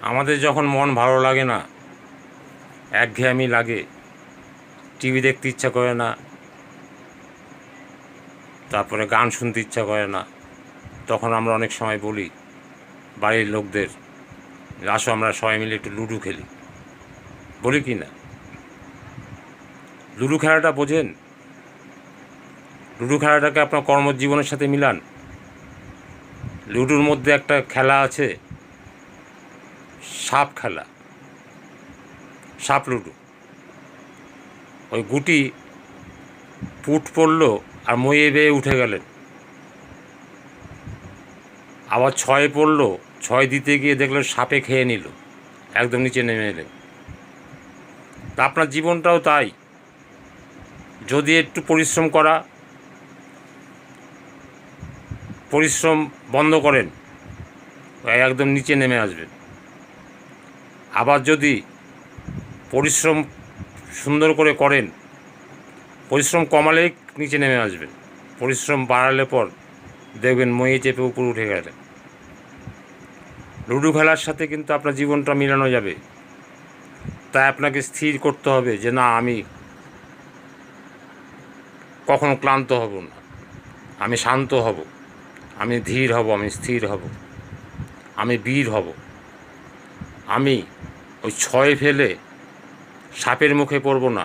আমাদের যখন মন ভালো লাগে না, একঘেয়েমি লাগে, টিভি দেখতে ইচ্ছা করে না, তারপরে গান শুনতে ইচ্ছা করে না, তখন আমরা অনেক সময় বলি বাড়ির লোকদের, আসো আমরা সবাই মিলে একটু লুডো খেলি। বলি কি না? লুডো খেলাটা বোঝেন? লুডো খেলাটাকে আপনার কর্মজীবনের সাথে মিলান। লুডোর মধ্যে একটা খেলা আছে, সাপ খেলা, সাপ লুডো। ওই গুটি পুট পড়লো আর মইয়ে বেয়ে উঠে গেলেন, আবার ছয় পড়লো, ছয় দিতে গিয়ে দেখলেন সাপে খেয়ে নিল, একদম নিচে নেমে এলেন। তা আপনার জীবনটাও তাই, যদি একটু পরিশ্রম বন্ধ করেন, একদম নিচে নেমে আসবেন। আবার যদি পরিশ্রম সুন্দর করে করেন, পরিশ্রম কমালেই নিচে নেমে আসবেন, পরিশ্রম বাড়ালে পর দেখবেন মইয়ে চেপে উপরে উঠে গেলেন। লুডো খেলার সাথে কিন্তু আপনার জীবনটা মিলানো যাবে। তাই আপনাকে স্থির করতে হবে যে না, আমি কখনো ক্লান্ত হব না, আমি শান্ত হব, আমি ধীর হব, আমি স্থির হব, আমি বীর হব। আমি ওই ছয় ফেলে সাপের মুখে পড়ব না,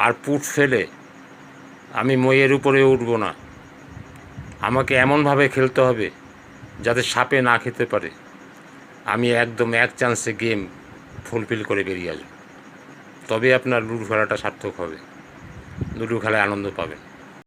আর পুট ফেলে আমি মইয়ের উপরে উঠব না। আমাকে এমনভাবে খেলতে হবে যাতে সাপে না খেতে পারে। আমি একদম এক চান্সে গেম ফুলফিল করে বেরিয়ে আসব। তবে আপনার লুডো খেলাটা সার্থক হবে, লুডো খেলায় আনন্দ পাবেন।